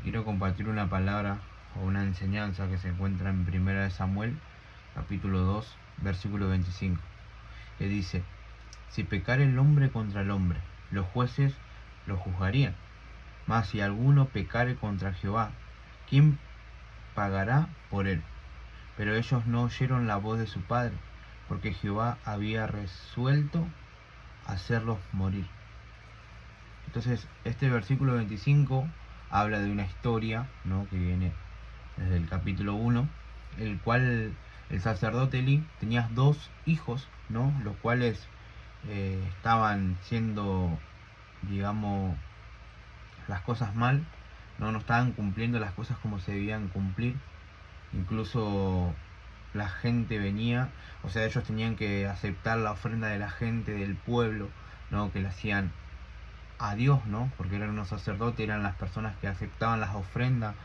quiero compartir una palabra o una enseñanza que se encuentra en 1 Samuel, capítulo 2, versículo 25, que dice: si pecare el hombre contra el hombre, los jueces lo juzgarían. Mas si alguno pecare contra Jehová, ¿quién pagará por él? Pero ellos no oyeron la voz de su padre, porque Jehová había resuelto hacerlos morir. Entonces, este versículo 25 habla de una historia, ¿no?, que viene desde el capítulo 1, el cual el sacerdote Elí tenía dos hijos, ¿no?, los cuales estaban siendo, digamos, las cosas mal, no estaban cumpliendo las cosas como se debían cumplir. Incluso la gente venía, o sea, ellos tenían que aceptar la ofrenda de la gente, del pueblo, ¿no?, que le hacían a Dios, ¿no?, porque eran unos sacerdotes, eran las personas que aceptaban las ofrendas,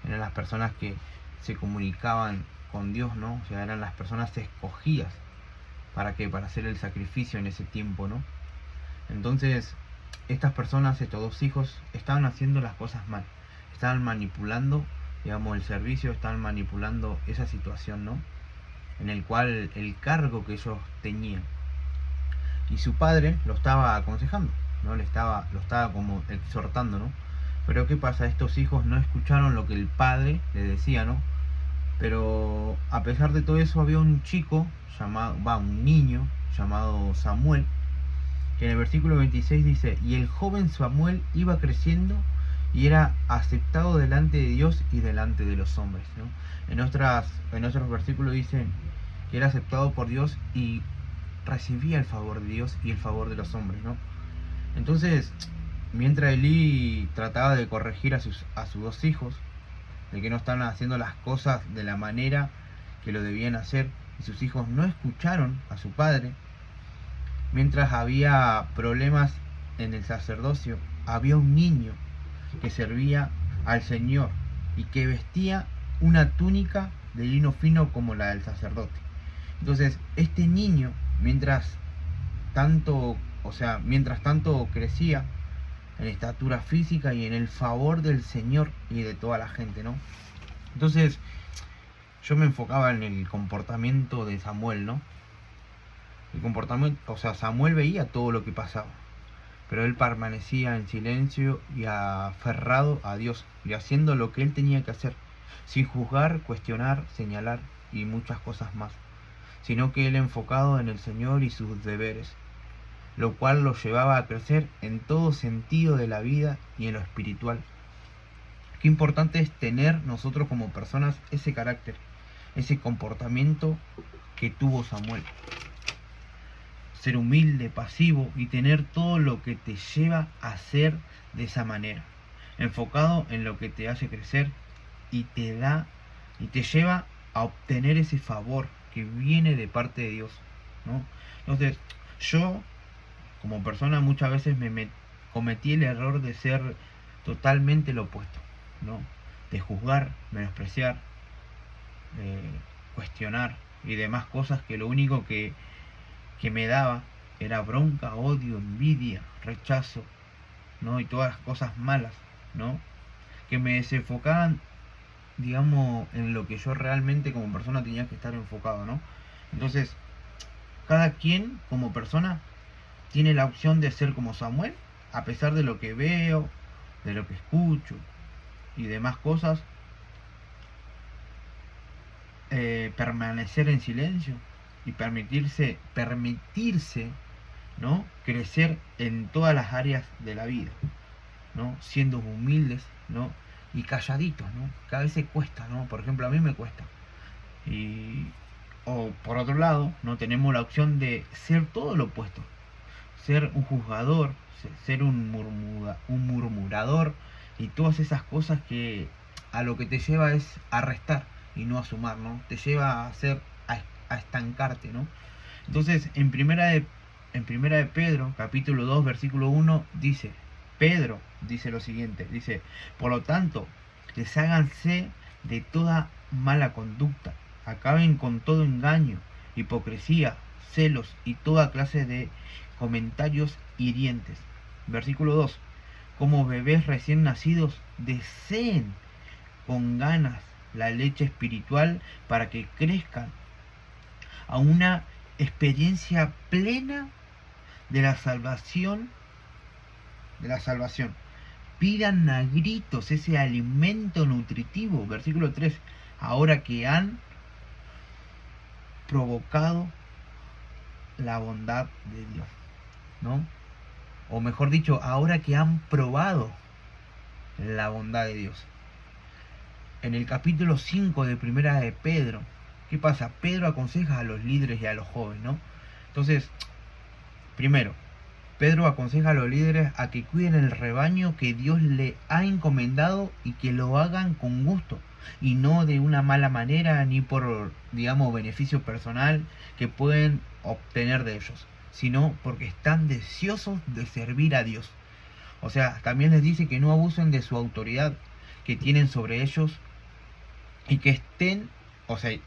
eran las personas que se comunicaban con Dios, ¿no?, o sea, eran las personas escogidas para hacer el sacrificio en ese tiempo, ¿no? Entonces, estas personas, estos dos hijos, estaban haciendo las cosas mal, estaban manipulando, digamos, el servicio, estaban manipulando esa situación, ¿no?, en el cual el cargo que ellos tenían. Y su padre lo estaba aconsejando, ¿no?, lo estaba como exhortando, ¿no? Pero ¿qué pasa? Estos hijos no escucharon lo que el padre les decía, ¿no? Pero a pesar de todo eso, había un chico un niño llamado Samuel, que en el versículo 26 dice: y el joven Samuel iba creciendo y era aceptado delante de Dios y delante de los hombres, ¿no? En otros versículos dicen que era aceptado por Dios y recibía el favor de Dios y el favor de los hombres, ¿no? Entonces, mientras Elí trataba de corregir a sus dos hijos, de que no estaban haciendo las cosas de la manera que lo debían hacer, y sus hijos no escucharon a su padre, mientras había problemas en el sacerdocio, había un niño que servía al Señor y que vestía una túnica de lino fino como la del sacerdote. Entonces, este niño, mientras tanto crecía en estatura física y en el favor del Señor y de toda la gente, ¿no? Entonces, yo me enfocaba en el comportamiento de Samuel, ¿no? El comportamiento, o sea, Samuel veía todo lo que pasaba, pero él permanecía en silencio y aferrado a Dios y haciendo lo que él tenía que hacer, sin juzgar, cuestionar, señalar y muchas cosas más, sino que él enfocado en el Señor y sus deberes, lo cual lo llevaba a crecer en todo sentido de la vida y en lo espiritual. Qué importante es tener nosotros como personas ese carácter, ese comportamiento que tuvo Samuel. Ser humilde, pasivo y tener todo lo que te lleva a ser de esa manera, enfocado en lo que te hace crecer y te lleva a obtener ese favor que viene de parte de Dios, ¿no? Entonces, yo como persona muchas veces cometí el error de ser totalmente lo opuesto, ¿no? De juzgar, menospreciar, cuestionar y demás cosas que lo único que me daba era bronca, odio, envidia, rechazo, ¿no? Y todas las cosas malas, ¿no? Que me desenfocaban, digamos, en lo que yo realmente como persona tenía que estar enfocado, ¿no? Entonces, cada quien como persona tiene la opción de ser como Samuel, a pesar de lo que veo, de lo que escucho y demás cosas, permanecer en silencio y permitirse, ¿no?, crecer en todas las áreas de la vida, ¿no?, siendo humildes, ¿no?, y calladitos, ¿no? Que a veces cuesta, ¿no? Por ejemplo, a mí me cuesta. O por otro lado, no tenemos la opción de ser todo lo opuesto, ser un juzgador, ser un murmurador y todas esas cosas que a lo que te lleva es a restar y no a sumar, ¿no? Te lleva a estancarte, ¿no? Entonces, en primera de Pedro, capítulo 2, versículo 1, Pedro dice lo siguiente, dice: por lo tanto, desháganse de toda mala conducta, acaben con todo engaño, hipocresía, celos y toda clase de comentarios hirientes. Versículo 2: como bebés recién nacidos, deseen con ganas la leche espiritual para que crezcan a una experiencia plena de la salvación, Pidan a gritos ese alimento nutritivo, versículo 3, ahora que han provocado la bondad de Dios, ¿no? O mejor dicho, ahora que han probado la bondad de Dios. En el capítulo 5 de Primera de Pedro, ¿qué pasa? Pedro aconseja a los líderes y a los jóvenes, ¿no? Entonces, primero, Pedro aconseja a los líderes a que cuiden el rebaño que Dios le ha encomendado y que lo hagan con gusto y no de una mala manera ni por, digamos, beneficio personal que pueden obtener de ellos, sino porque están deseosos de servir a Dios. O sea, también les dice que no abusen de su autoridad que tienen sobre ellos y que estén, o sea,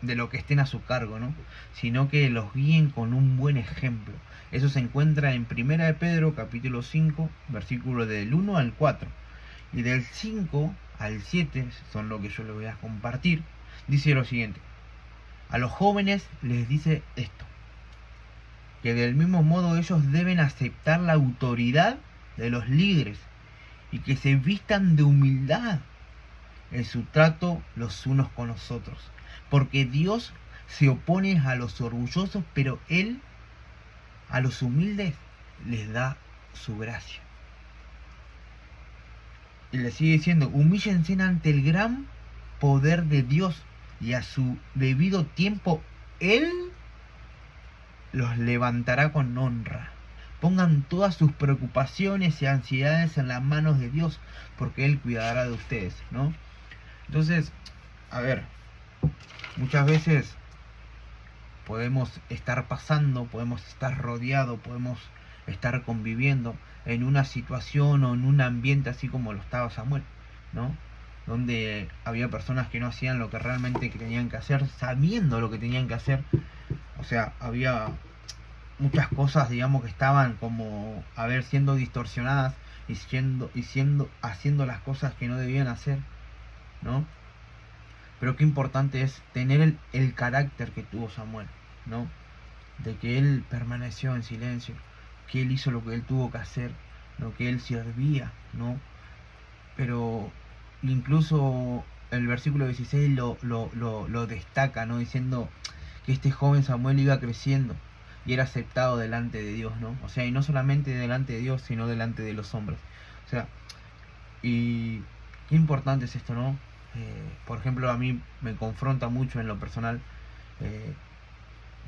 de lo que estén a su cargo, ¿no? Sino que los guíen con un buen ejemplo. Eso se encuentra en Primera de Pedro, capítulo 5, versículos del 1 al 4. Y del 5 al 7, son lo que yo les voy a compartir, dice lo siguiente. A los jóvenes les dice esto, que del mismo modo ellos deben aceptar la autoridad de los líderes y que se vistan de humildad en su trato los unos con los otros. Porque Dios se opone a los orgullosos, pero Él a los humildes les da su gracia. Y le sigue diciendo, humíllense ante el gran poder de Dios y a su debido tiempo Él los levantará con honra. Pongan todas sus preocupaciones y ansiedades en las manos de Dios, porque Él cuidará de ustedes, ¿no? Entonces, a ver, muchas veces podemos estar pasando, podemos estar rodeados, podemos estar conviviendo en una situación o en un ambiente así como lo estaba Samuel, ¿no? Donde había personas que no hacían lo que realmente tenían que hacer, sabiendo lo que tenían que hacer. O sea, había muchas cosas, digamos, que estaban como, a ver, siendo distorsionadas y haciendo las cosas que no debían hacer, ¿no? Pero qué importante es tener el carácter que tuvo Samuel, ¿no? De que él permaneció en silencio, que él hizo lo que él tuvo que hacer, lo que él servía, ¿no? Pero incluso el versículo 16 lo destaca, ¿no? Diciendo que este joven Samuel iba creciendo y era aceptado delante de Dios, ¿no? O sea, y no solamente delante de Dios, sino delante de los hombres. O sea, y qué importante es esto, ¿no? Por ejemplo, a mí me confronta mucho en lo personal,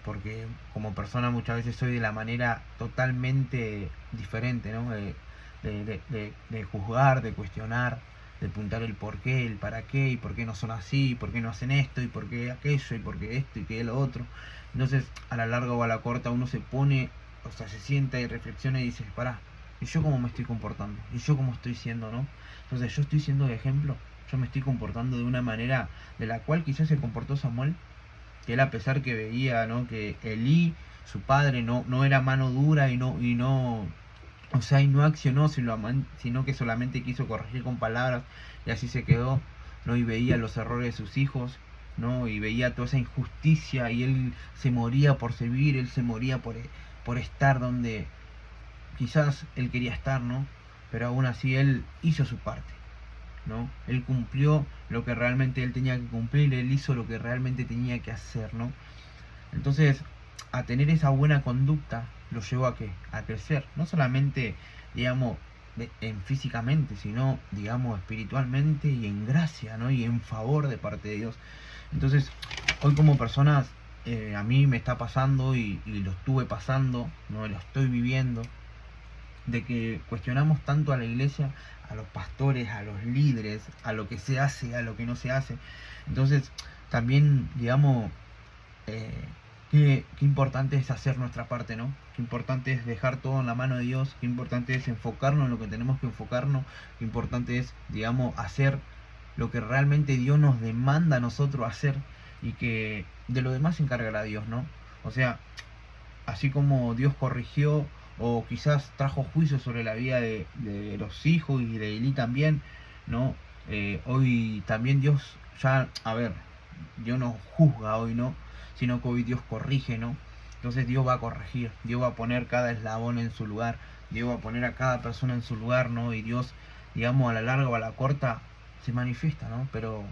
porque como persona muchas veces soy de la manera totalmente diferente, ¿no? De juzgar, de cuestionar, de apuntar el por qué, el para qué, y por qué no son así, y por qué no hacen esto, y por qué aquello, y por qué esto, y qué lo otro. Entonces, a la larga o a la corta, uno se pone, o sea, se sienta y reflexiona y dice, pará, ¿y yo cómo me estoy comportando? ¿Y yo cómo estoy siendo, no? Entonces, yo estoy siendo de ejemplo. Yo me estoy comportando de una manera de la cual quizás se comportó Samuel, que él, a pesar que veía, ¿no?, que Elí, su padre, no era mano dura y no, o sea, y no accionó, sino que solamente quiso corregir con palabras y así se quedó, ¿no? Y veía los errores de sus hijos, ¿no? Y veía toda esa injusticia y él se moría por servir, él se moría por estar donde quizás él quería estar, ¿no? Pero aún así él hizo su parte, ¿no? Él cumplió lo que realmente él tenía que cumplir, él hizo lo que realmente tenía que hacer, ¿no? Entonces, a tener esa buena conducta lo llevó a ¿qué? A crecer, no solamente, digamos, en físicamente, sino, digamos, espiritualmente y en gracia, ¿no? Y en favor de parte de Dios. Entonces, hoy como personas, a mí me está pasando y lo estuve pasando, ¿no? Lo estoy viviendo, de que cuestionamos tanto a la iglesia, a los pastores, a los líderes, a lo que se hace, a lo que no se hace. Entonces, también, digamos, qué importante es hacer nuestra parte, ¿no? Qué importante es dejar todo en la mano de Dios, qué importante es enfocarnos en lo que tenemos que enfocarnos, qué importante es, digamos, hacer lo que realmente Dios nos demanda a nosotros hacer, y que de lo demás se encargará Dios, ¿no? O sea, así como Dios corrigió o quizás trajo juicio sobre la vida de los hijos y de Elí también, ¿no? Hoy también Dios ya, a ver, Dios no juzga hoy, ¿no? Sino que hoy Dios corrige, ¿no? Entonces Dios va a corregir, Dios va a poner cada eslabón en su lugar, Dios va a poner a cada persona en su lugar, ¿no? Y Dios, digamos, a la larga o a la corta se manifiesta, ¿no? Pero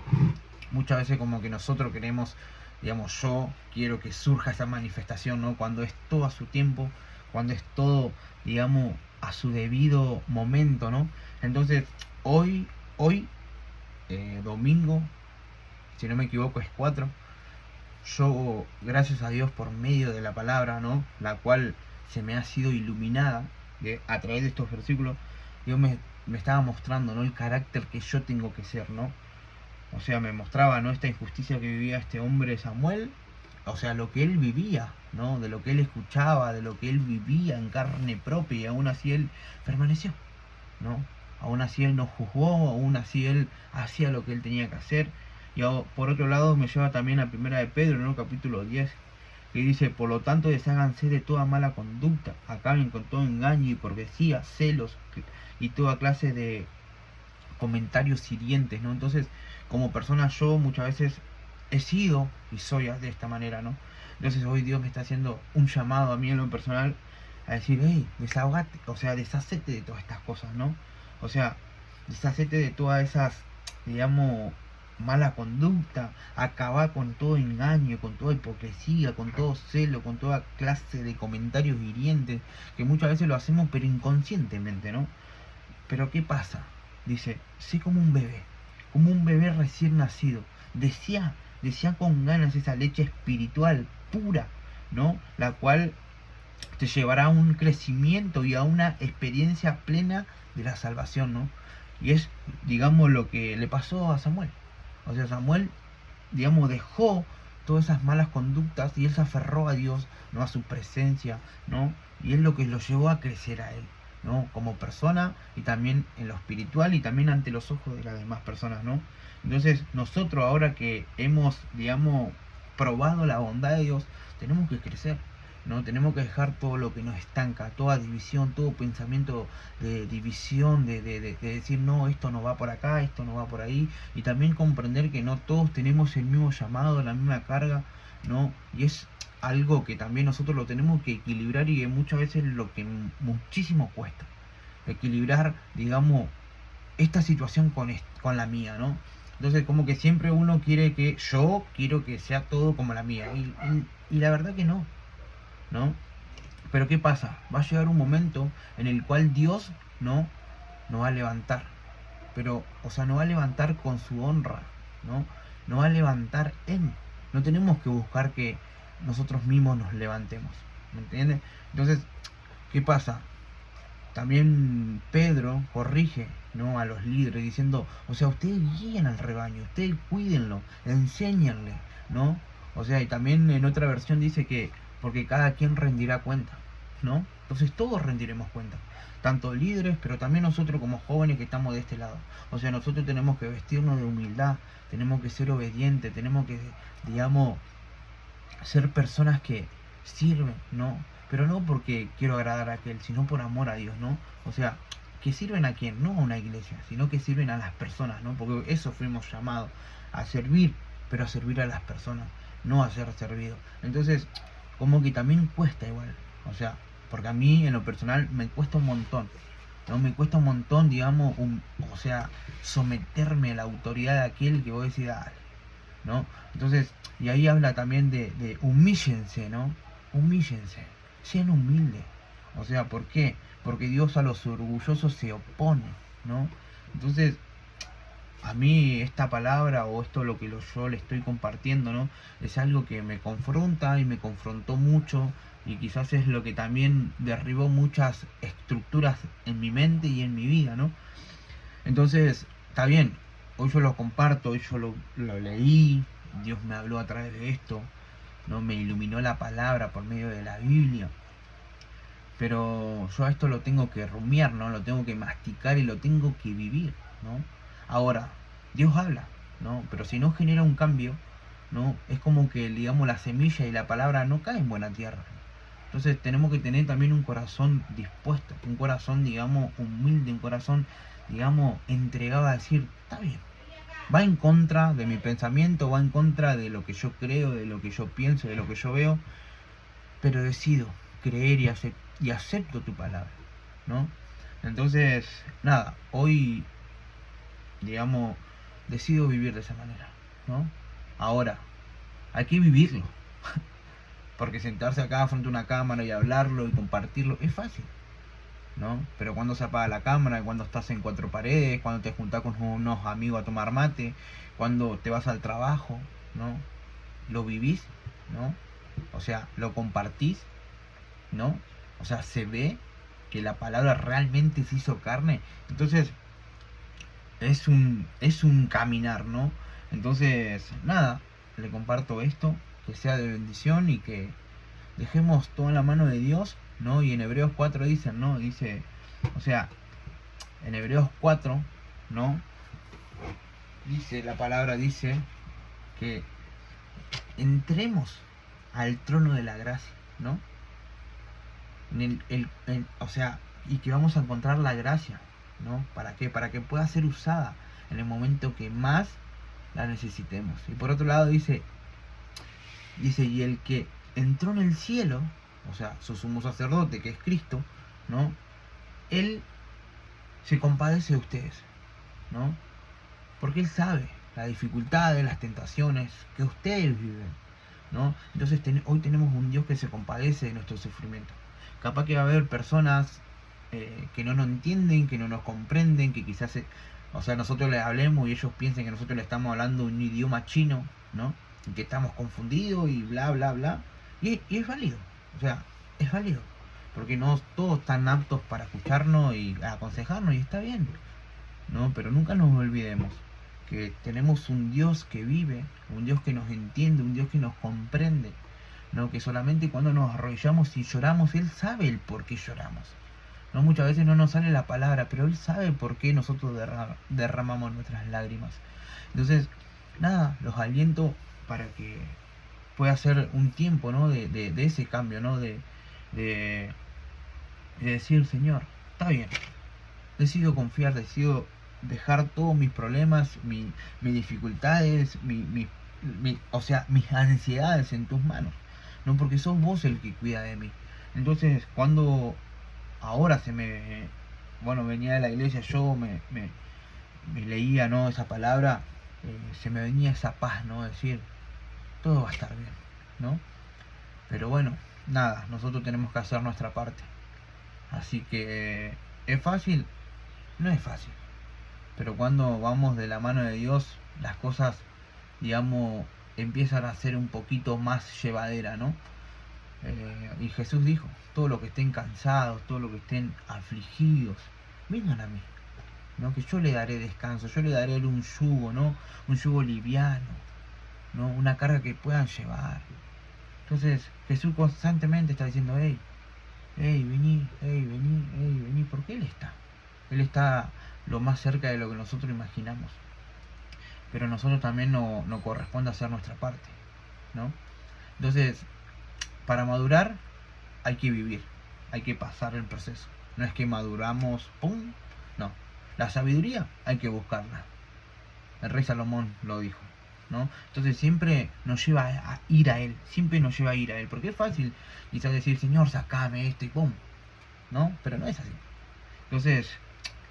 muchas veces como que nosotros queremos, digamos, yo quiero que surja esa manifestación, ¿no? Cuando es todo a su tiempo, cuando es todo, digamos, a su debido momento, ¿no? Entonces, hoy, domingo, si no me equivoco es 4, yo, gracias a Dios por medio de la palabra, ¿no? La cual se me ha sido iluminada a través de estos versículos, Dios me estaba mostrando, ¿no? El carácter que yo tengo que ser, ¿no? O sea, me mostraba, ¿no? Esta injusticia que vivía este hombre Samuel, o sea, lo que él vivía, ¿no? De lo que él escuchaba, de lo que él vivía en carne propia, y aún así él permaneció, ¿no? Aún así él no juzgó, aún así él hacía lo que él tenía que hacer. Y por otro lado me lleva también a primera de Pedro, ¿no? Capítulo 10, que dice: por lo tanto desháganse de toda mala conducta, acaben con todo engaño, hipocresía, celos y toda clase de comentarios hirientes, ¿no? Entonces, como persona yo muchas veces he sido y soy de esta manera, ¿no? Entonces hoy Dios me está haciendo un llamado a mí en lo personal a decir: hey, desahogate, o sea, deshacete de todas estas cosas, ¿no? O sea, deshacete de todas esas, digamos, mala conducta, acabar con todo engaño, con toda hipocresía, con todo celo, con toda clase de comentarios hirientes, que muchas veces lo hacemos pero inconscientemente, ¿no? Pero ¿qué pasa? Dice: sé como un bebé recién nacido. Desea con ganas esa leche espiritual pura, ¿no? La cual te llevará a un crecimiento y a una experiencia plena de la salvación, ¿no? Y es, digamos, lo que le pasó a Samuel. O sea, Samuel, digamos, dejó todas esas malas conductas y él se aferró a Dios, ¿no? A su presencia, ¿no? Y es lo que lo llevó a crecer a él, ¿no? Como persona y también en lo espiritual y también ante los ojos de las demás personas, ¿no? Entonces nosotros ahora que hemos, digamos, probado la bondad de Dios, tenemos que crecer, ¿no? Tenemos que dejar todo lo que nos estanca, toda división, todo pensamiento de división, de decir: no, esto no va por acá, esto no va por ahí, y también comprender que no todos tenemos el mismo llamado, la misma carga, ¿no? Y es algo que también nosotros lo tenemos que equilibrar, y que muchas veces lo que muchísimo cuesta, equilibrar, digamos, esta situación con la mía, ¿no? Entonces como que siempre uno quiere que yo quiero que sea todo como la mía, y la verdad que no, ¿no? Pero ¿qué pasa? Va a llegar un momento en el cual Dios, ¿no? Nos va a levantar, pero, o sea, nos va a levantar con su honra, ¿no? Nos va a levantar Él. No tenemos que buscar que nosotros mismos nos levantemos, ¿me entiendes? Entonces, ¿qué pasa? También Pedro corrige, ¿no? A los líderes diciendo: o sea, ustedes guíen al rebaño, ustedes cuídenlo, enséñenle, ¿no? O sea, y también en otra versión dice que porque cada quien rendirá cuenta, ¿no? Entonces todos rendiremos cuenta, tanto líderes, pero también nosotros como jóvenes que estamos de este lado. O sea, nosotros tenemos que vestirnos de humildad, tenemos que ser obedientes, tenemos que, digamos, ser personas que sirven, ¿no? Pero no porque quiero agradar a aquel, sino por amor a Dios, ¿no? O sea, que sirven a quién, no a una iglesia, sino que sirven a las personas, ¿no? Porque eso fuimos llamados, a servir, pero a servir a las personas, no a ser servido. Entonces, como que también cuesta igual, o sea, porque a mí en lo personal me cuesta un montón, ¿no? Me cuesta un montón, digamos, o sea, someterme a la autoridad de aquel que vos decís: dale, ¿no? Entonces, y ahí habla también de humíllense, ¿no? Humíllense, sean humildes. O sea, ¿por qué? Porque Dios a los orgullosos se opone, ¿no? Entonces, a mí esta palabra o esto lo que yo le estoy compartiendo, ¿no? Es algo que me confronta y me confrontó mucho, y quizás es lo que también derribó muchas estructuras en mi mente y en mi vida, ¿no? Entonces, está bien, hoy yo lo comparto, hoy yo lo leí, Dios me habló a través de esto, ¿no? Me iluminó la palabra por medio de la Biblia. Pero yo a esto lo tengo que rumiar, ¿no? Lo tengo que masticar y lo tengo que vivir, ¿no? Ahora, Dios habla, ¿no? Pero si no genera un cambio, ¿no? Es como que, digamos, la semilla y la palabra no caen en buena tierra. Entonces tenemos que tener también un corazón dispuesto, un corazón, digamos, humilde, un corazón digamos, entregado a decir, está bien, va en contra de mi pensamiento, va en contra de lo que yo creo, de lo que yo pienso, de lo que yo veo, pero decido creer y acepto tu palabra, ¿no? Entonces, nada, hoy, digamos, decido vivir de esa manera, ¿no? Ahora, hay que vivirlo, porque sentarse acá frente a una cámara y hablarlo y compartirlo es fácil, ¿no? Pero cuando se apaga la cámara, cuando estás en cuatro paredes, cuando te juntás con unos amigos a tomar mate, cuando te vas al trabajo, ¿no? Lo vivís, ¿no? O sea, lo compartís, ¿no? O sea, se ve que la palabra realmente se hizo carne. Entonces, es un caminar, ¿no? Entonces, nada, le comparto esto, que sea de bendición y que dejemos todo en la mano de Dios, ¿no? Y en Hebreos 4 dicen, ¿no? Dice, o sea, en Hebreos 4, ¿no? Dice, la palabra dice que entremos al trono de la gracia, ¿no? O sea, y que vamos a encontrar la gracia, ¿no? ¿Para qué? Para que pueda ser usada en el momento que más la necesitemos. Y por otro lado dice, y el que entró en el cielo, o sea, su sumo sacerdote, que es Cristo, ¿no? Él se compadece de ustedes, ¿no? Porque Él sabe las dificultades, las tentaciones que ustedes viven, ¿no? Entonces hoy tenemos un Dios que se compadece de nuestro sufrimiento. Capaz que va a haber personas que no nos entienden, que no nos comprenden, que quizás, o sea, nosotros les hablemos y ellos piensen que nosotros le estamos hablando un idioma chino, ¿no? Y que estamos confundidos y bla, bla, bla. Y es válido, o sea, es válido. Porque no todos están aptos para escucharnos y aconsejarnos y está bien, ¿no? Pero nunca nos olvidemos que tenemos un Dios que vive, un Dios que nos entiende, un Dios que nos comprende, ¿no? Que solamente cuando nos arrodillamos y lloramos, Él sabe el por qué lloramos, ¿no? Muchas veces no nos sale la palabra, pero Él sabe por qué nosotros derramamos nuestras lágrimas. Entonces, nada, los aliento para que pueda ser un tiempo, ¿no? De ese cambio, ¿no? De decir, Señor, está bien, decido confiar, decido dejar todos mis problemas, mis dificultades, o sea, mis ansiedades en tus manos, no, porque sos vos el que cuida de mí. Entonces, cuando ahora bueno, venía de la iglesia, yo me leía, ¿no? Esa palabra, se me venía esa paz, ¿no? Decir, todo va a estar bien, ¿no? Pero bueno, nada, nosotros tenemos que hacer nuestra parte. Así que, ¿es fácil? No es fácil. Pero cuando vamos de la mano de Dios, las cosas, digamos, empiezan a ser un poquito más llevadera, ¿no? Y Jesús dijo, todos los que estén cansados, todos los que estén afligidos, vengan a mí, ¿no? Que yo le daré descanso, yo le daré un yugo, ¿no? Un yugo liviano, ¿no? Una carga que puedan llevar. Entonces Jesús constantemente está diciendo, hey, vení, vení, porque Él está lo más cerca de lo que nosotros imaginamos. Pero nosotros también nos corresponde hacer nuestra parte, ¿no? Entonces, para madurar hay que vivir, hay que pasar el proceso. No es que maduramos, ¡pum! No, la sabiduría hay que buscarla. El rey Salomón lo dijo, ¿no? Entonces siempre nos lleva a ir a Él, siempre nos lleva a ir a Él, porque es fácil quizás decir, Señor, sacame esto y ¡pum! ¿No? Pero no es así. Entonces,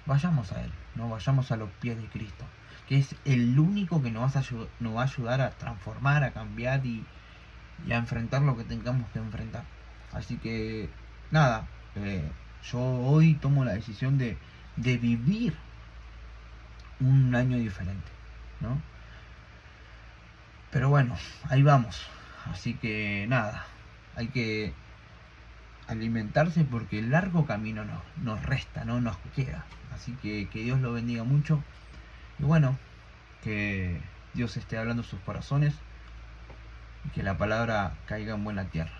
vayamos a Él, ¿no? Vayamos a los pies de Cristo, que es el único que nos va a ayudar a transformar, a cambiar y a enfrentar lo que tengamos que enfrentar. Así que, nada, yo hoy tomo la decisión de vivir un año diferente, ¿no? Pero bueno, ahí vamos. Así que nada, hay que alimentarse porque el largo camino nos resta, no nos queda. Así que Dios lo bendiga mucho. Y bueno, que Dios esté hablando sus corazones y que la palabra caiga en buena tierra.